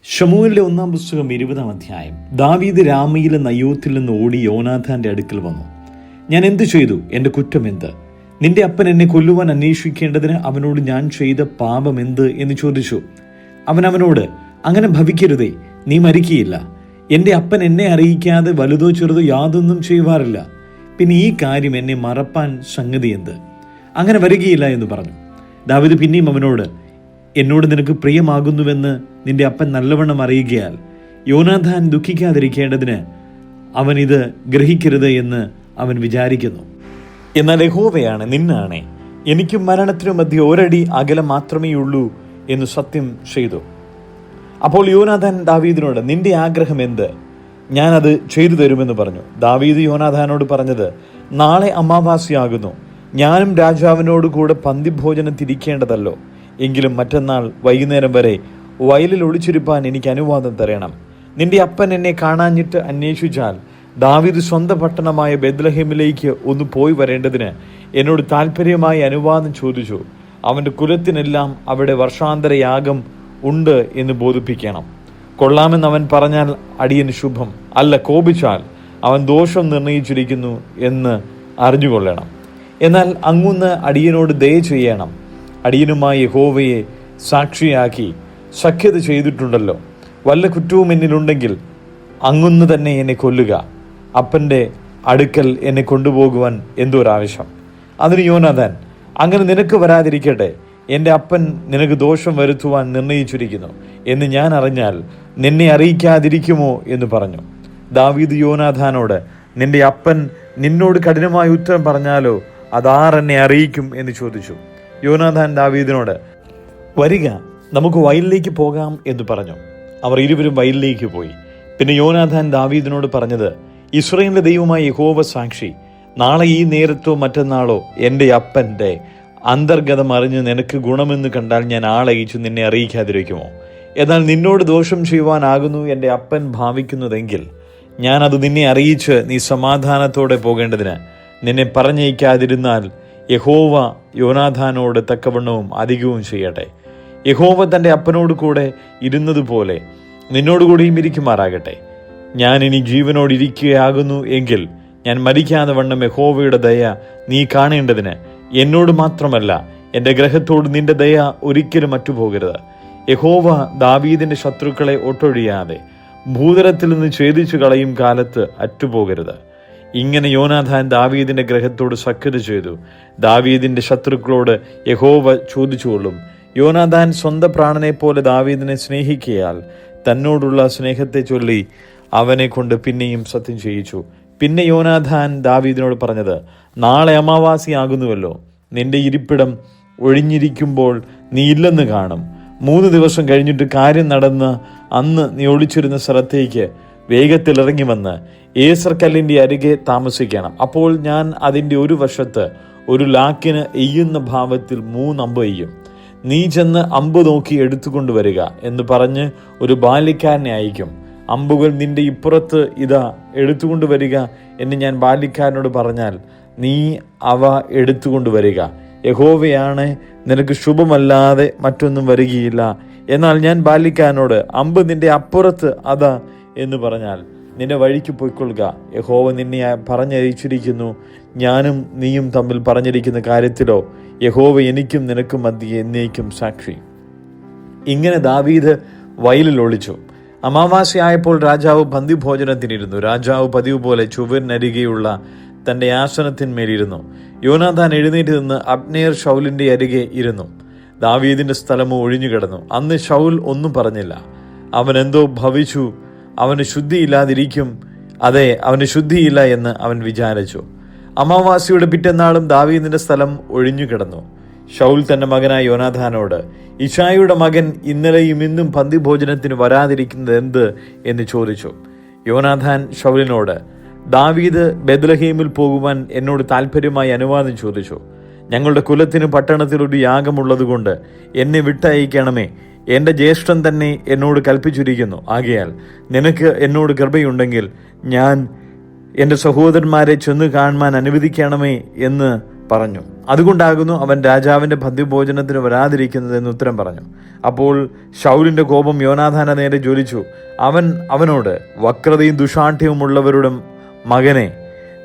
ശമൂവേലിന്റെ 1-ാം പുസ്തകം 20-ാം അധ്യായം. ദാവീദ് രാമയിലെ നയോത്തിൽ നിന്ന് ഓടി യോനാഥാന്റെ അടുക്കൽ വന്നു. ഞാൻ എന്ത് ചെയ്തു? എന്റെ കുറ്റം എന്ത്? നിന്റെ അപ്പൻ എന്നെ കൊല്ലുവാൻ അന്വേഷിക്കേണ്ടതിന് അവനോട് ഞാൻ ചെയ്ത പാപം എന്ത് എന്ന് ചോദിച്ചു. അവനോട്, അങ്ങനെ ഭവിക്കരുതേ, നീ മരിക്കയില്ല. എന്റെ അപ്പൻ എന്നെ അറിയിക്കാതെ വലുതോ ചെറുതോ യാതൊന്നും ചെയ്യുവാറില്ല. പിന്നെ ഈ കാര്യം എന്നെ മറപ്പാൻ സംഗതി എന്ത്? അങ്ങനെ വരികയില്ല എന്ന് പറഞ്ഞു. ദാവീദ് പിന്നെയും അവനോട്, എന്നോട് നിനക്ക് പ്രിയമാകുന്നുവെന്ന് നിന്റെ അപ്പൻ നല്ലവണ്ണം അറിയുകയാൽ യോനാഥാൻ ദുഃഖിക്കാതിരിക്കേണ്ടതിന് അവൻ ഇത് ഗ്രഹിക്കരുത് എന്ന് അവൻ വിചാരിക്കുന്നു. എന്നാൽ യഹോവയാണ്, നിന്നാണേ, എനിക്കും മരണത്തിനും മധ്യ ഒരടി അകലം മാത്രമേയുള്ളൂ എന്ന് സത്യം ചെയ്തു. അപ്പോൾ യോനാഥാൻ ദാവീദിനോട്, നിന്റെ ആഗ്രഹം എന്ത്? ഞാനത് ചെയ്തു തരുമെന്ന് പറഞ്ഞു. ദാവീദ് യോനാഥാനോട് പറഞ്ഞത്, നാളെ അമാവാസ്യയാകുന്നു. ഞാനും രാജാവിനോട് കൂടെ പന്തിഭോജനത്തിരിക്കേണ്ടതല്ലോ. എങ്കിലും മറ്റന്നാൾ വൈകുന്നേരം വരെ വയലിൽ ഒളിച്ചിരിപ്പാൻ എനിക്ക് അനുവാദം തരണം. നിന്റെ അപ്പൻ എന്നെ കാണാഞ്ഞിട്ട് അന്വേഷിച്ചാൽ ദാവീദ് സ്വന്തം പട്ടണമായ ബേത്ലഹേമിലേക്ക് ഒന്ന് പോയി വരേണ്ടതിന് എന്നോട് താല്പര്യമായി അനുവാദം ചോദിച്ചു. അവന്റെ കുലത്തിനെല്ലാം അവിടെ വർഷാന്തര യാഗം ഉണ്ട് എന്ന് ബോധിപ്പിക്കണം. കൊള്ളാമെന്ന് അവൻ പറഞ്ഞാൽ അടിയന് ശുഭം, അല്ല കോപിച്ചാൽ അവൻ ദോഷം നിർണയിച്ചിരിക്കുന്നു എന്ന് അറിഞ്ഞുകൊള്ളണം. എന്നാൽ അങ്ങുന്ന് അടിയനോട് ദയ ചെയ്യണം. അടിയനുമായി യഹോവയെ സാക്ഷിയാക്കി സഖ്യത ചെയ്തിട്ടുണ്ടല്ലോ. വല്ല കുറ്റവും എന്നിലുണ്ടെങ്കിൽ അങ്ങുന്ന് തന്നെ എന്നെ കൊല്ലുക. അപ്പൻ്റെ അടുക്കൽ എന്നെ കൊണ്ടുപോകുവാൻ എന്തോരാവശ്യം? അതിന് യോനാഥാൻ, അങ്ങനെ നിനക്ക് വരാതിരിക്കട്ടെ. എൻ്റെ അപ്പൻ നിനക്ക് ദോഷം വരുത്തുവാൻ നിർണയിച്ചിരിക്കുന്നു എന്ന് ഞാൻ അറിഞ്ഞാൽ നിന്നെ അറിയിക്കാതിരിക്കുമോ എന്ന് പറഞ്ഞു. ദാവീദ് യോനാഥാനോട്, നിന്റെ അപ്പൻ നിന്നോട് കഠിനമായ ഉത്തരം പറഞ്ഞാലോ അതാരെന്നെ അറിയിക്കും എന്ന് ചോദിച്ചു. യോനാഥാൻ ദാവീദിനോട്, വരിക, നമുക്ക് വയലിലേക്ക് പോകാം എന്ന് പറഞ്ഞു. അവർ ഇരുവരും വയലിലേക്ക് പോയി. പിന്നെ യോനാഥാൻ ദാവീദിനോട് പറഞ്ഞത്, ഇസ്രായേലിന്റെ ദൈവമായ യഹോവ സാക്ഷി, നാളെ ഈ നേരത്തോ മറ്റന്നാളോ എൻ്റെ അപ്പൻ്റെ അന്തർഗതം അറിഞ്ഞ് നിനക്ക് ഗുണമെന്ന് കണ്ടാൽ ഞാൻ ആളയച്ചു നിന്നെ അറിയിക്കാതിരിക്കുമോ? എന്നാൽ നിന്നോട് ദോഷം ചെയ്യുവാനാകുന്നു എൻ്റെ അപ്പൻ ഭാവിക്കുന്നതെങ്കിൽ ഞാൻ അത് നിന്നെ അറിയിച്ച് നീ സമാധാനത്തോടെ പോകേണ്ടതിന് നിന്നെ പറഞ്ഞയക്കാതിരുന്നാൽ യഹോവ യോനാഥാനോട് തക്കവണ്ണവും അധികവും ചെയ്യട്ടെ. യഹോവ തൻ്റെ അപ്പനോട് കൂടെ ഇരുന്നതുപോലെ നിന്നോടുകൂടിയും ഇരിക്കുമാറാകട്ടെ. ഞാൻ ഇനി ജീവനോടിരിക്കുകയാകുന്നു എങ്കിൽ ഞാൻ മരിക്കാതെ വണ്ണം യഹോവയുടെ ദയ നീ കാണേണ്ടതിന് എന്നോട് മാത്രമല്ല എൻ്റെ ഗ്രഹത്തോട് നിന്റെ ദയ ഒരിക്കലും അറ്റുപോകരുത്. യഹോവ ദാവീദിന്റെ ശത്രുക്കളെ ഒട്ടൊഴിയാതെ ഭൂതലത്തിൽ നിന്ന് ഛേദിച്ചു കളയും കാലത്ത് അറ്റുപോകരുത്. ഇങ്ങനെ യോനാഥാൻ ദാവീദിന്റെ ഗ്രഹത്തോട് സഖ്യത ചെയ്തു. ദാവീദിന്റെ ശത്രുക്കളോട് യഹോവ ചോദിച്ചുകൊള്ളും. യോനാഥാൻ സ്വന്തം പ്രാണനെ പോലെ ദാവീദിനെ സ്നേഹിക്കയാൽ തന്നോടുള്ള സ്നേഹത്തെ ചൊല്ലി അവനെ കൊണ്ട് പിന്നെയും സത്യം ചെയ്യിച്ചു. പിന്നെ യോനാഥാൻ ദാവീദിനോട് പറഞ്ഞത്, നാളെ അമാവാസിയാകുന്നുവല്ലോ. നിന്റെ ഇരിപ്പിടം ഒഴിഞ്ഞിരിക്കുമ്പോൾ നീ ഇല്ലെന്ന് കാണും. 3 ദിവസം കഴിഞ്ഞിട്ട് കാര്യം നടന്ന് അന്ന് നീ ഒളിച്ചിരുന്ന സ്ഥലത്തേക്ക് വേഗത്തിൽ ഇറങ്ങി വന്ന് ഏസർ കല്ലിന്റെ അരികെ താമസിക്കണം. അപ്പോൾ ഞാൻ അതിൻ്റെ ഒരു വശത്ത് ഒരു ലാക്കിന് എയ്യുന്ന ഭാവത്തിൽ 3 അമ്പ് എയ്യും. നീ ചെന്ന് അമ്പ് നോക്കി എടുത്തുകൊണ്ടുവരിക എന്ന് പറഞ്ഞ് ഒരു ബാല്യക്കാരനെ അയക്കും. അമ്പുകൾ നിന്റെ ഇപ്പുറത്ത് ഇതാ എടുത്തുകൊണ്ടുവരിക എന്ന് ഞാൻ ബാല്യക്കാരനോട് പറഞ്ഞാൽ നീ അവ എടുത്തുകൊണ്ടുവരിക. യഹോവയാണ്, നിനക്ക് ശുഭമല്ലാതെ മറ്റൊന്നും വരികയില്ല. എന്നാൽ ഞാൻ ബാല്യക്കാരനോട്, അമ്പ് നിന്റെ അപ്പുറത്ത് അതാ എന്ന് പറഞ്ഞാൽ നിന്റെ വഴിക്ക് പോയിക്കൊള്ളുക. യഹോവ നിന്നെ പറഞ്ഞയച്ചിരിക്കുന്നു. ഞാനും നീയും തമ്മിൽ പറഞ്ഞിരിക്കുന്ന കാര്യത്തിലോ യഹോവ എനിക്കും നിനക്കും മധ്യേ എന്നേക്കും സാക്ഷി. ഇങ്ങനെ ദാവീദ് വയലിൽ ഒളിച്ചു. അമാവാസ്യയായപ്പോൾ രാജാവ് പന്തിഭോജനത്തിനിരുന്നു. രാജാവ് പതിവ് പോലെ ചുവരിനരികെയുള്ള തൻ്റെ ആസനത്തിന്മേലിരുന്നു. യോനാഥാൻ എഴുന്നേറ്റ് നിന്ന് അബ്നേർ ശൗലിന്റെ അരികെ ഇരുന്നു. ദാവീദിന്റെ സ്ഥലമോ ഒഴിഞ്ഞു കിടന്നു. അന്ന് ശൗൽ ഒന്നും പറഞ്ഞില്ല. അവൻ എന്തോ ഭവിച്ചു, അവന് ശുദ്ധിയില്ലാതിരിക്കും, അതെ, അവന് ശുദ്ധിയില്ല എന്ന് അവൻ വിചാരിച്ചു. അമാവാസ്യയുടെ പിറ്റന്നാളും ദാവീദിന്റെ സ്ഥലം ഒഴിഞ്ഞു കിടന്നു. ശൗൽ തന്റെ മകനായ യോനാഥാനോട്, ഇശായിയുടെ മകൻ ഇന്നലെയും ഇന്നും പന്തിഭോജനത്തിന് വരാതിരിക്കുന്നത് എന്ത് എന്ന് ചോദിച്ചു. യോനാഥാൻ ശൗലിനോട്, ദാവീദ് ബേത്ലഹേമിൽ പോകുവാൻ എന്നോട് താല്പര്യമായി അനുവാദം ചോദിച്ചു. ഞങ്ങളുടെ കുലത്തിന് പട്ടണത്തിൽ ഒരു യാഗമുള്ളതുകൊണ്ട് എന്നെ വിട്ടയക്കണമേ. എൻ്റെ ജ്യേഷ്ഠൻ തന്നെ എന്നോട് കൽപ്പിച്ചിരിക്കുന്നു. ആകയാൽ നിനക്ക് എന്നോട് കൃപയുണ്ടെങ്കിൽ ഞാൻ എൻ്റെ സഹോദരന്മാരെ ചെന്ന് കാണുവാൻ അനുവദിക്കണമേ എന്ന് പറഞ്ഞു. അതുകൊണ്ടാകുന്നു അവൻ രാജാവിന്റെ പന്തിഭോജനത്തിന് വരാതിരിക്കുന്നത് എന്ന് ഉത്തരം പറഞ്ഞു. അപ്പോൾ ശൗലിന്റെ കോപം യോനാഥാന്റെ നേരെ ജ്വലിച്ചു. അവൻ അവനോട്, വക്രതയും ദുഷാഠ്യവും ഉള്ളവരുടെ മകനെ,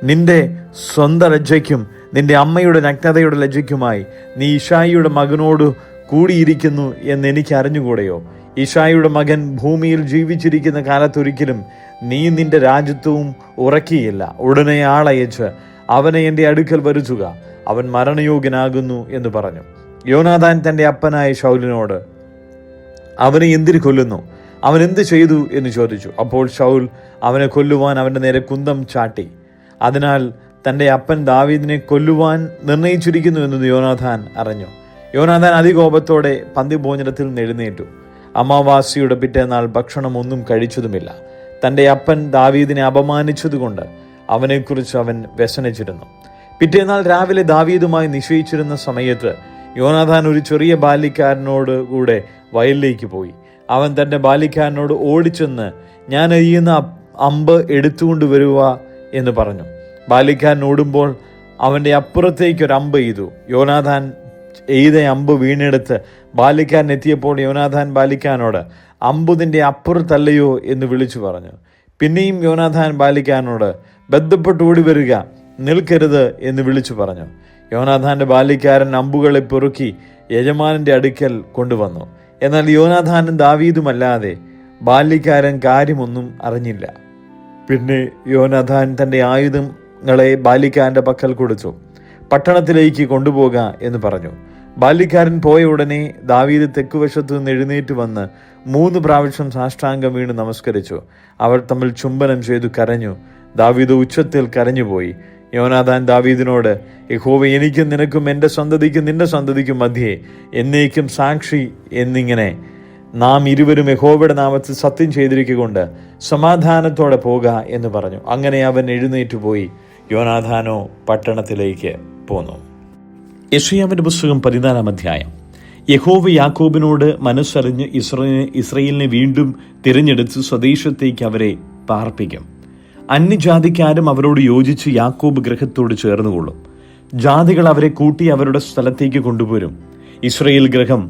നിന്റെ സ്വന്തം ലജ്ജയ്ക്കും നിന്റെ അമ്മയുടെ നഗ്നതയുടെ ലജ്ജയ്ക്കുമായി നീ ഇശായിയുടെ മകനോട് കൂടിയിരിക്കുന്നു എന്ന് എനിക്ക് അറിഞ്ഞുകൂടെയോ? ഇശായിയുടെ മകൻ ഭൂമിയിൽ ജീവിച്ചിരിക്കുന്ന കാലത്തൊരിക്കലും നീ നിന്റെ രാജ്യത്വവും ഉറക്കിയില്ല. ഉടനെ ആളയച്ച് അവനെ എൻ്റെ അടുക്കൽ വരുത്തുക, അവൻ മരണയോഗ്യനാകുന്നു എന്ന് പറഞ്ഞു. യോനാഥാൻ തൻ്റെ അപ്പനായ ശൗലിനോട്, അവനെ എന്തിനു കൊല്ലുന്നു? അവൻ എന്ത് ചെയ്തു എന്ന് ചോദിച്ചു. അപ്പോൾ ശൗൽ അവനെ കൊല്ലുവാൻ അവൻ്റെ നേരെ കുന്തം ചാട്ടി. അതിനാൽ തൻ്റെ അപ്പൻ ദാവീദിനെ കൊല്ലുവാൻ നിർണയിച്ചിരിക്കുന്നു എന്ന് യോനാഥാൻ അറിഞ്ഞു. യോനാഥാൻ അതികോപത്തോടെ പന്തിഭോജനത്തിൽ നിന്ന് എഴുന്നേറ്റു. അമാവാസിയുടെ പിറ്റേന്നാൾ ഭക്ഷണം ഒന്നും കഴിച്ചതുമില്ല. തൻ്റെ അപ്പൻ ദാവീദിനെ അപമാനിച്ചതുകൊണ്ട് അവനെക്കുറിച്ച് അവൻ വ്യസനിച്ചിരുന്നു. പിറ്റേന്നാൾ രാവിലെ ദാവീദുമായി നിശ്ചയിച്ചിരുന്ന സമയത്ത് യോനാഥാൻ ഒരു ചെറിയ ബാല്യക്കാരനോട് കൂടെ വയലിലേക്ക് പോയി. അവൻ തൻ്റെ ബാല്യക്കാരനോട് ഓടിച്ചെന്ന്, ഞാൻ എറിയുന്ന അമ്പ് എടുത്തുകൊണ്ട് വരുക എന്ന് പറഞ്ഞു. ബാല്യക്കാരൻ ഓടുമ്പോൾ അവൻ്റെ അപ്പുറത്തേക്കൊരു അമ്പ് എയ്തു. യോനാഥാൻ എയ്ത അമ്പ് വീണെടുത്ത് ബാല്യക്കാരൻ എത്തിയപ്പോൾ യോനാഥാൻ ബാല്യക്കാരനോട്, അമ്പു നിന്റെ അപ്പുറത്തല്ലയോ എന്ന് വിളിച്ചു പറഞ്ഞു. പിന്നെയും യോനാഥാൻ ബാല്യക്കാരനോട്, ബന്ധപ്പെട്ട് ഓടി വരിക, നിൽക്കരുത് എന്ന് വിളിച്ചു പറഞ്ഞു. യോനാഥാന്റെ ബാല്യക്കാരൻ അമ്പുകളെ പെറുക്കി യജമാനന്റെ അടുക്കൽ കൊണ്ടുവന്നു. എന്നാൽ യോനാഥാനും ദാവീദുമല്ലാതെ ബാല്യക്കാരൻ കാര്യമൊന്നും അറിഞ്ഞില്ല. പിന്നെ യോനാഥാൻ തൻ്റെ ആയുധങ്ങളെ ബാല്യക്കാരൻ്റെ പക്കൽ കൊടുത്തു. പട്ടണത്തിലേക്ക് കൊണ്ടുപോക എന്ന് പറഞ്ഞു. ബാല്യക്കാരൻ പോയ ഉടനെ ദാവീദ് തെക്കുവശത്തു നിന്ന് എഴുന്നേറ്റ് വന്ന് 3 പ്രാവശ്യം സാഷ്ടാംഗം വീണ് നമസ്കരിച്ചു. അവർ തമ്മിൽ ചുംബനം ചെയ്തു കരഞ്ഞു. ദാവീദ് ഉച്ചത്തിൽ കരഞ്ഞുപോയി. യോനാഥാൻ ദാവീദിനോട്, യഹോവ എനിക്കും നിനക്കും എൻ്റെ സന്തതിക്കും നിന്റെ സന്തതിക്കും മധ്യേ എന്നേക്കും സാക്ഷി എന്നിങ്ങനെ നാം ഇരുവരും യഹോവയുടെ നാമത്തിൽ സത്യം ചെയ്തിരിക്കൊണ്ട് സമാധാനത്തോടെ പോക എന്ന് പറഞ്ഞു. അങ്ങനെ അവൻ എഴുന്നേറ്റ് പോയി. യോനാഥാനോ പട്ടണത്തിലേക്ക് പോന്നു. യെശയ്യാവിന്റെ പുസ്തകം 14-ാം അധ്യായം. യഹോവ യാക്കോബിനോട് മനസ്സറിഞ്ഞ് ഇസ്രയേലിനെ വീണ്ടും തിരഞ്ഞെടുത്ത് സ്വദേശത്തേക്ക് അവരെ പാർപ്പിക്കും. അന്യജാതിക്കാരും അവരോട് യോജിച്ച് യാക്കോബ് ഗൃഹത്തോട് ചേർന്നുകൊള്ളും. ജാതികൾ അവരെ കൂട്ടി അവരുടെ സ്ഥലത്തേക്ക് കൊണ്ടുവരും. ഇസ്രയേൽ ഗൃഹം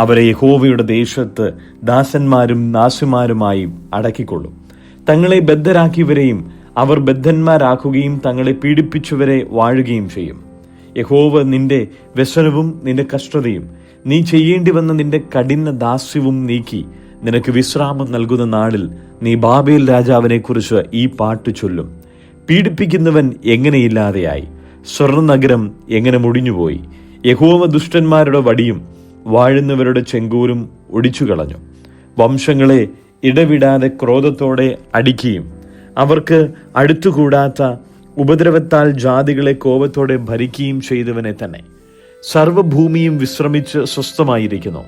അവരെ യഹോവയുടെ ദേശത്ത് ദാസന്മാരും ദാസിമാരുമായും അടക്കിക്കൊള്ളും. തങ്ങളെ ബദ്ധരാക്കിയവരെയും അവർ ബദ്ധന്മാരാക്കുകയും തങ്ങളെ പീഡിപ്പിച്ചവരെ വാഴുകയും ചെയ്യും. യഹോവ നിന്റെ വ്യസനവും നിന്റെ കഷ്ടതയും നീ ചെയ്യേണ്ടി വന്ന നിന്റെ കഠിന ദാസ്യവും നീക്കി നിനക്ക് വിശ്രാമം നൽകുന്ന നാളിൽ നീ ബാബേൽ രാജാവിനെ കുറിച്ച് ഈ പാട്ട് ചൊല്ലും. പീഡിപ്പിക്കുന്നവൻ എങ്ങനെയില്ലാതെയായി, സ്വർണ്ണനഗരം എങ്ങനെ മുടിഞ്ഞുപോയി. യഹോവ ദുഷ്ടന്മാരുടെ വടിയും വാഴുന്നവരുടെ ചെങ്കോലും ഒടിച്ചു കളഞ്ഞു. വംശങ്ങളെ ഇടവിടാതെ ക്രോധത്തോടെ അടിക്കുകയും അവർക്ക് അടുത്തുകൂടാത്ത ഉപദ്രവത്താൽ ജാതികളെ കോപത്തോടെ ഭരിക്കുകയും ചെയ്തവനെ തന്നെ. സർവഭൂമിയും വിശ്രമിച്ച് സ്വസ്ഥമായിരിക്കുന്നു.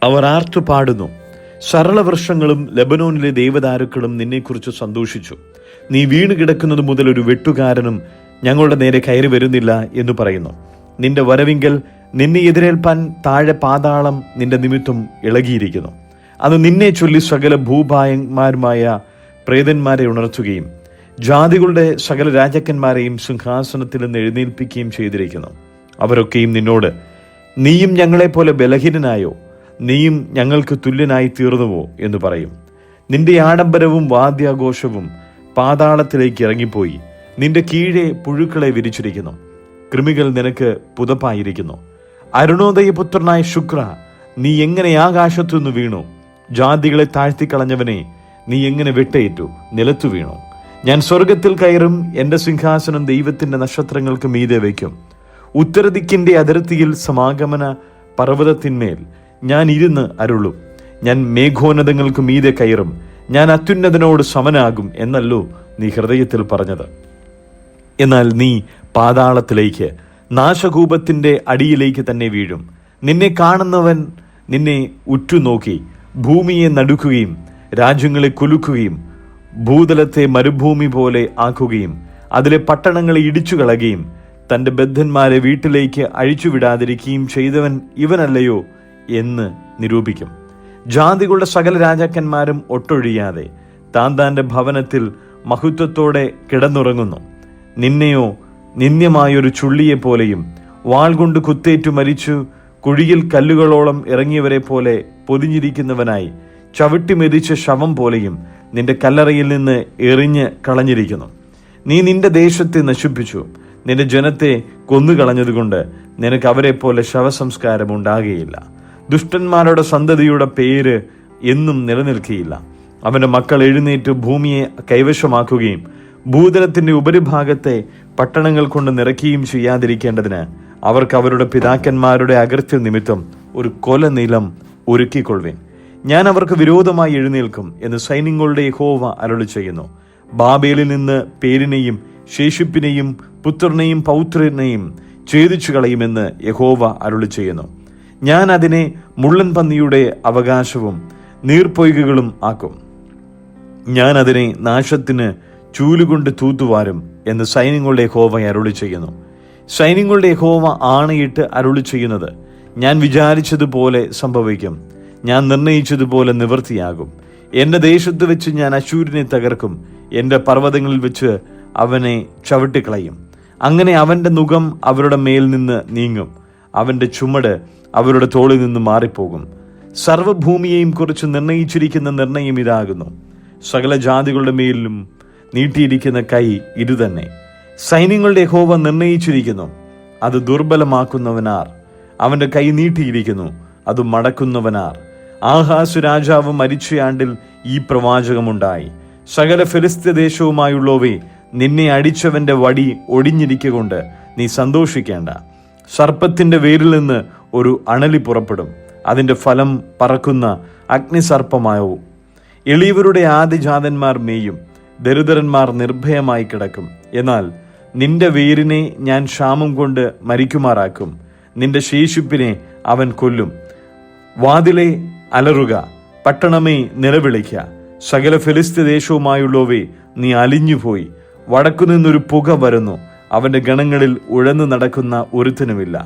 അവർ ആർത്തു പാടുന്നു. സരളവൃക്ഷങ്ങളും ലബനോനിലെ ദേവദാരുക്കളും നിന്നെക്കുറിച്ച് സന്തോഷിച്ചു. നീ വീണ് കിടക്കുന്നത് മുതൽ ഒരു വെട്ടുകാരനും ഞങ്ങളുടെ നേരെ കയറി വരുന്നില്ല എന്ന് പറയുന്നു. നിന്റെ വരവിങ്കൽ നിന്നെ എതിരേൽപ്പാൻ താഴെ പാതാളം നിന്റെ നിമിത്തം ഇളകിയിരിക്കുന്നു. അത് നിന്നെ ചൊല്ലി സകല ഭൂഭായന്മാരുമായ പ്രേതന്മാരെ ഉണർത്തുകയും ജാതികളുടെ സകല രാജാക്കന്മാരെയും സിംഹാസനത്തിൽ നിന്ന് എഴുന്നേൽപ്പിക്കുകയും ചെയ്തിരിക്കുന്നു. അവരൊക്കെയും നിന്നോട്, നീയും ഞങ്ങളെപ്പോലെ ബലഹീനനായോ, നീയും ഞങ്ങൾക്ക് തുല്യനായി തീർന്നുവോ എന്ന് പറയും. നിന്റെ ആഡംബരവും വാദ്യാഘോഷവും പാതാളത്തിലേക്ക് ഇറങ്ങിപ്പോയി. നിന്റെ കീഴെ പുഴുക്കളെ വിരിച്ചിരിക്കുന്നു. കൃമികൾ നിനക്ക് പുതപ്പായിരിക്കുന്നു. അരുണോദയപുത്രനായ ശുക്ര, നീ എങ്ങനെ ആകാശത്തുനിന്ന് വീണു? ജാതികളെ താഴ്ത്തിക്കളഞ്ഞവനെ, നീ എങ്ങനെ വെട്ടേറ്റു നിലത്തു വീണു? ഞാൻ സ്വർഗത്തിൽ കയറും, എന്റെ സിംഹാസനം ദൈവത്തിന്റെ നക്ഷത്രങ്ങൾക്ക് മീതെ വയ്ക്കും. ഉത്തരദിക്കിന്റെ അതിർത്തിയിൽ സമാഗമന പർവ്വതത്തിന്മേൽ ഞാൻ ഇരുന്ന് അരുളും. ഞാൻ മേഘോന്നതങ്ങൾക്ക് മീതെ കയറും, ഞാൻ അത്യുന്നതനോട് സമനാകും എന്നല്ലോ നീ ഹൃദയത്തിൽ പറഞ്ഞത്. എന്നാൽ നീ പാതാളത്തിലേക്ക്, നാശകൂപത്തിന്റെ അടിയിലേക്ക് തന്നെ വീഴും. നിന്നെ കാണുന്നവൻ നിന്നെ ഉറ്റുനോക്കി ഭൂമിയെ നടുക്കുകയും രാജ്യങ്ങളെ കുലുക്കുകയും ഭൂതലത്തെ മരുഭൂമി പോലെ ആക്കുകയും അതിലെ പട്ടണങ്ങളെ ഇടിച്ചു കളയുകയും തന്റെ ബദ്ധന്മാരെ വീട്ടിലേക്ക് അഴിച്ചുവിടാതിരിക്കുകയും ചെയ്തവൻ ഇവനല്ലയോ എന്ന് നിരൂപിക്കും. ജാതികളുടെ സകല രാജാക്കന്മാരും ഒട്ടൊഴിയാതെ താൻ താന്റെ ഭവനത്തിൽ മഹത്വത്തോടെ കിടന്നുറങ്ങുന്നു. നിന്നെയോ നിന്ദ്യമായൊരു ചുള്ളിയെപ്പോലെയും വാൾ കൊണ്ട് കുത്തേറ്റു മരിച്ചു കുഴിയിൽ കല്ലുകളോളം ഇറങ്ങിയവരെ പോലെ പൊതിഞ്ഞിരിക്കുന്നവനായി ചവിട്ടി മെതിച്ച ശവം പോലെയും നിന്റെ കല്ലറയിൽ നിന്ന് എറിഞ്ഞ് കളഞ്ഞിരിക്കുന്നു. നീ നിന്റെ ദേശത്തെ നശിപ്പിച്ചു, നിന്റെ ജനത്തെ കൊന്നുകളഞ്ഞതുകൊണ്ട് നിനക്ക് അവരെ പോലെ ശവസംസ്കാരം ഉണ്ടാകുകയില്ല. ദുഷ്ടന്മാരുടെ സന്തതിയുടെ പേര് എന്നും നിലനിൽക്കുകയില്ല. അവന്റെ മക്കൾ എഴുന്നേറ്റ് ഭൂമിയെ കൈവശമാക്കുകയും ഭൂതലത്തിന്റെ ഉപരിഭാഗത്തെ പട്ടണങ്ങൾ കൊണ്ട് നിറയ്ക്കുകയും ചെയ്യാതിരിക്കേണ്ടതിന് അവർക്ക് അവരുടെ പിതാക്കന്മാരുടെ അകൃത്യ നിമിത്തം ഒരു കൊലനിലം ഒരുക്കിക്കൊള്ളുവിൻ. ഞാൻ അവർക്ക് വിരോധമായി എഴുന്നേൽക്കും എന്ന് സൈന്യങ്ങളുടെ യഹോവ അരുളി ചെയ്യുന്നു. ബാബേലിൽ നിന്ന് പേരിനെയും ശേഷിപ്പിനെയും പുത്രനെയും പൗത്രനെയും ഛേദിച്ചു കളയുമെന്ന് യഹോവ അരുളി ചെയ്യുന്നു. ഞാൻ അതിനെ മുള്ളൻ പന്നിയുടെ അവകാശവും നീർപ്പൊയ്കകളും ആക്കും. ഞാൻ അതിനെ നാശത്തിന് ചൂലുകൊണ്ട് തൂത്തുവാരും എന്ന് സൈന്യങ്ങളുടെ യഹോവ അരുളി ചെയ്യുന്നു. സൈന്യങ്ങളുടെ യഹോവ ആണയിട്ട് അരുളി ചെയ്യുന്നത്, ഞാൻ വിചാരിച്ചതുപോലെ സംഭവിക്കും, ഞാൻ നിർണയിച്ചതുപോലെ നിവൃത്തിയാകും. എന്റെ ദേശത്ത് വെച്ച് ഞാൻ അശൂരിനെ തകർക്കും, എന്റെ പർവ്വതങ്ങളിൽ വെച്ച് അവനെ ചവിട്ടിക്കളയും. അങ്ങനെ അവന്റെ നുകം അവരുടെ മേൽ നിന്ന് നീങ്ങും, അവന്റെ ചുമട് അവരുടെ തോളിൽ നിന്ന് മാറിപ്പോകും. സർവ്വഭൂമിയെയും കുറിച്ച് നിർണയിച്ചിരിക്കുന്ന നിർണയം ഇതാകുന്നു, സകല ജാതികളുടെ മേലിലും നീട്ടിയിരിക്കുന്ന കൈ ഇതുതന്നെ. സൈന്യങ്ങളുടെ യഹോവ നിർണയിച്ചിരിക്കുന്നു, അത് ദുർബലമാക്കുന്നവനാർ. അവന്റെ കൈ നീട്ടിയിരിക്കുന്നു, അത് മടക്കുന്നവനാർ. ആഹാസ് രാജാവ് മരിച്ചയാണ്ടിൽ ഈ പ്രവാചകമുണ്ടായി. സകല ഫിലിസ്ത്യ ദേശവുമായുള്ളവേ, നിന്നെ അടിച്ചവന്റെ വടി ഒടിഞ്ഞിരിക്കൊണ്ട് നീ സന്തോഷിക്കേണ്ട. സർപ്പത്തിന്റെ വേരിൽ നിന്ന് ഒരു അണലി പുറപ്പെടും, അതിന്റെ ഫലം പറക്കുന്ന അഗ്നിസർപ്പമാവും. എളിയവരുടെ ആദിജാതന്മാർ മേയും, ദരിദ്രന്മാർ നിർഭയമായി കിടക്കും. എന്നാൽ നിന്റെ വേരിനെ ഞാൻ ക്ഷാമം കൊണ്ട് മരിക്കുമാറാക്കും, നിന്റെ ശേഷിപ്പിനെ അവൻ കൊല്ലും. വാതിലെ അലറുക, പട്ടണമേ നിലവിളിക്ക. സകല ഫിലിസ്ത്യ ദേശവുമായുള്ളവേ, നീ അലിഞ്ഞുപോയി. വടക്കുനിന്നൊരു പുക വരുന്നു, അവന്റെ ഗണങ്ങളിൽ ഉഴന്നു നടക്കുന്ന ഒരുത്തനുമില്ല.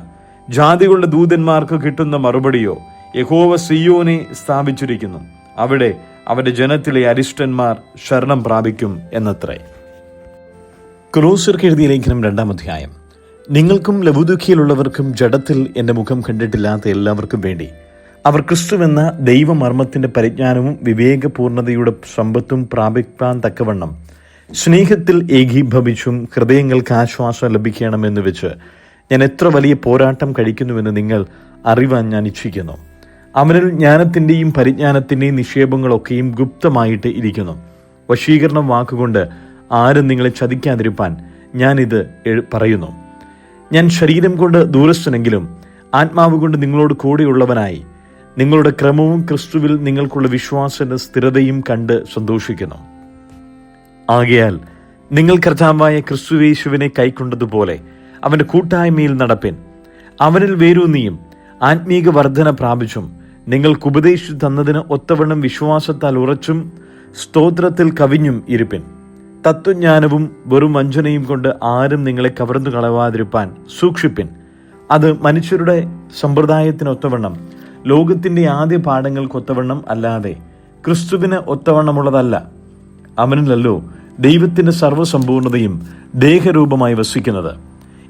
ജാതികളുടെ ദൂതന്മാർക്ക് കിട്ടുന്ന മറുപടിയോ, യഹോവ സിയോനെ സ്ഥാപിച്ചിരിക്കുന്നു, അവിടെ അവന്റെ ജനത്തിലെ അരിഷ്ടന്മാർ ശരണം പ്രാപിക്കും എന്നത്രേ. കൊലോസ്യർക്ക് എഴുതിയ ലേഖനം 2-ാം അധ്യായം. നിങ്ങൾക്കും ലവുദുഖിയിലുള്ളവർക്കും ജഡത്തിൽ എന്റെ മുഖം കണ്ടിട്ടില്ലാത്ത എല്ലാവർക്കും വേണ്ടി അവർ ക്രിസ്തുവെന്ന ദൈവമർമ്മത്തിന്റെ പരിജ്ഞാനവും വിവേകപൂർണതയുടെ സമ്പത്തും പ്രാപിക്കാൻ തക്കവണ്ണം സ്നേഹത്തിൽ ഏകീഭവിച്ചും ഹൃദയങ്ങൾക്ക് ആശ്വാസം ലഭിക്കണമെന്ന് വെച്ച് ഞാൻ എത്ര വലിയ പോരാട്ടം കഴിക്കുന്നുവെന്ന് നിങ്ങൾ അറിവാൻ ഞാൻ ഇച്ഛിക്കുന്നു. അവനിൽ ജ്ഞാനത്തിന്റെയും പരിജ്ഞാനത്തിന്റെയും നിക്ഷേപങ്ങളൊക്കെയും ഗുപ്തമായിട്ട് ഇരിക്കുന്നു. വശീകരണം വാക്കുകൊണ്ട് ആരും നിങ്ങളെ ചതിക്കാതിരിപ്പാൻ ഞാനിത് പറയുന്നു. ഞാൻ ശരീരം കൊണ്ട് ദൂരസ്ഥനെങ്കിലും ആത്മാവ് കൊണ്ട് നിങ്ങളോട് കൂടെയുള്ളവനായി നിങ്ങളുടെ ക്രമവും ക്രിസ്തുവിൽ നിങ്ങൾക്കുള്ള വിശ്വാസത്തിന്റെ സ്ഥിരതയും കണ്ട് സന്തോഷിക്കുന്നു. ആകയാൽ നിങ്ങൾ കർത്താവായ ക്രിസ്തുയേശുവിനെ കൈക്കൊണ്ടതുപോലെ അവന്റെ കൂട്ടായ്മയിൽ നടപ്പിൻ. അവനിൽ വേരൂന്നിയും ആത്മീക വർധന പ്രാപിച്ചും നിങ്ങൾക്ക് ഉപദേശിച്ചു തന്നതിന് ഒത്തവണ്ണം വിശ്വാസത്താൽ ഉറച്ചും സ്തോത്രത്തിൽ കവിഞ്ഞും ഇരിപ്പിൻ. തത്വജ്ഞാനവും വെറും വഞ്ചനയും കൊണ്ട് ആരും നിങ്ങളെ കവർന്നു കളവാതിരിപ്പാൻ സൂക്ഷിപ്പിൻ. അത് മനുഷ്യരുടെ സമ്പ്രദായത്തിനൊത്തവണ്ണം ലോകത്തിന്റെ ആദ്യ പാഠങ്ങൾക്കൊത്തവണ്ണം അല്ലാതെ ക്രിസ്തുവിന് ഒത്തവണ്ണമുള്ളതല്ല. അവനിലല്ലോ ദൈവത്തിന്റെ സർവ്വസമ്പൂർണതയും ദേഹരൂപമായി വസിക്കുന്നത്.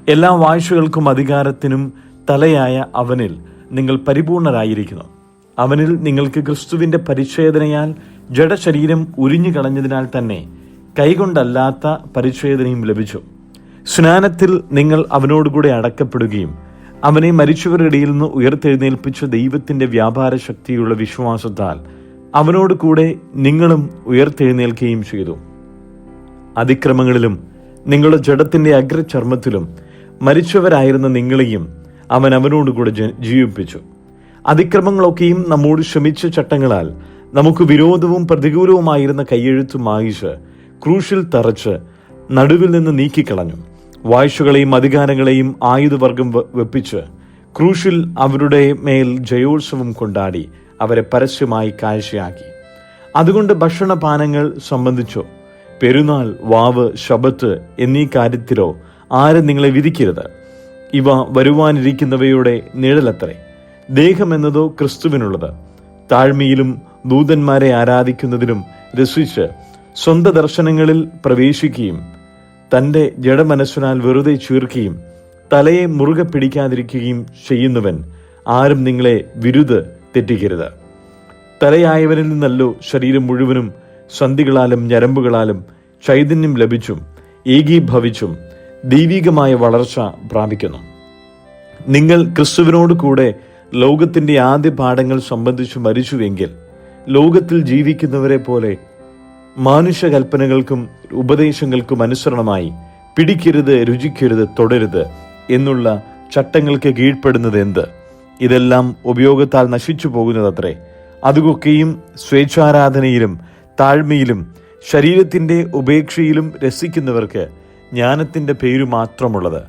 എല്ലാ വാഴ്ചകൾക്കും അധികാരത്തിനും തലയായ അവനിൽ നിങ്ങൾ പരിപൂർണരായിരിക്കുന്നു. അവനിൽ നിങ്ങൾക്ക് ക്രിസ്തുവിന്റെ പരിച്ഛേദനയാൽ ജഡശരീരം ഉരിഞ്ഞു കളഞ്ഞതിനാൽ തന്നെ കൈകൊണ്ടല്ലാത്ത പരിച്ഛേദനയും ലഭിച്ചു. സ്നാനത്തിൽ നിങ്ങൾ അവനോടുകൂടെ അടക്കപ്പെടുകയും അവനെ മരിച്ചവരുടെ ഇടയിൽ നിന്ന് ഉയർത്തെഴുന്നേൽപ്പിച്ച ദൈവത്തിന്റെ വ്യാപാര ശക്തിയുള്ള വിശ്വാസത്താൽ അവനോട് കൂടെ നിങ്ങളും ഉയർത്തെഴുന്നേൽക്കുകയും ചെയ്തു. അതിക്രമങ്ങളിലും നിങ്ങളുടെ ജഡത്തിന്റെ അഗ്രചർമ്മത്തിലും മരിച്ചവരായിരുന്ന നിങ്ങളെയും അവൻ അവനോടുകൂടെ ജീവിപ്പിച്ചു. അതിക്രമങ്ങളൊക്കെയും നമ്മോട് ക്ഷമിച്ച ചട്ടങ്ങളാൽ നമുക്ക് വിരോധവും പ്രതികൂലവുമായിരുന്ന കൈയെഴുത്ത് മായിച്ച് ക്രൂശിൽ തറച്ച് നടുവിൽ നിന്ന് നീക്കിക്കളഞ്ഞു. വാഴ്ചകളെയും അധികാരങ്ങളെയും ആയുധവർഗം വെപ്പിച്ച് ക്രൂശിൽ അവരുടെ മേൽ ജയോത്സവം കൊണ്ടാടി അവരെ പരസ്യമായി കാഴ്ചയാക്കി. അതുകൊണ്ട് ഭക്ഷണപാനങ്ങൾ സംബന്ധിച്ചോ പെരുന്നാൾ, വാവ്, ശബത്ത് എന്നീ കാര്യത്തിലോ ആരും നിങ്ങളെ വിധിക്കരുത്. ഇവ വരുവാനിരിക്കുന്നവയുടെ നിഴലത്രേ. ദേഹമെന്നതോ ക്രിസ്തുവിനുള്ളത്. താഴ്മയിലും ദൂതന്മാരെ ആരാധിക്കുന്നതിലും രസിച്ച് സ്വന്തം ദർശനങ്ങളിൽ പ്രവേശിക്കുകയും തൻ്റെ ജഡമനസ്സിനാൽ വെറുതെ ചീർക്കുകയും തലയെ മുറുകെ പിടിക്കാതിരിക്കുകയും ചെയ്യുന്നവൻ ആരും നിങ്ങളെ വിരുത് തെറ്റിക്കരുത്. തലയായവനിൽ നിന്നല്ലോ ശരീരം മുഴുവനും സന്ധികളാലും ഞരമ്പുകളാലും ചൈതന്യം ലഭിച്ചും ഏകീഭവിച്ചും ദൈവികമായ വളർച്ച പ്രാപിക്കുന്നു. നിങ്ങൾ ക്രിസ്തുവിനോട് കൂടെ ലോകത്തിന്റെ ആദ്യ പാഠങ്ങൾ സംബന്ധിച്ച് മരിച്ചുവെങ്കിൽ ലോകത്തിൽ ജീവിക്കുന്നവരെ പോലെ മാനുഷ കൽപ്പനകൾക്കും ഉപദേശങ്ങൾക്കും അനുസരണമായി പിടിക്കരുത്, രുചിക്കരുത്, തൊടരുത് എന്നുള്ള ചട്ടങ്ങൾക്ക് കീഴ്പ്പെടുന്നത് എന്ത്? ഇതെല്ലാം ഉപയോഗത്താൽ നശിച്ചു പോകുന്നതത്രേ. അതൊക്കെയും സ്വേച്ഛാരാധനയിലും താഴ്മയിലും ശരീരത്തിന്റെ ഉപേക്ഷയിലും രസിക്കുന്നവർക്ക് ജ്ഞാനത്തിന്റെ പേരു മാത്രമുള്ളത്.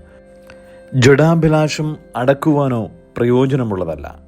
ജഡാഭിലാഷം അടക്കുവാനോ പ്രയോജനമുള്ളതല്ല.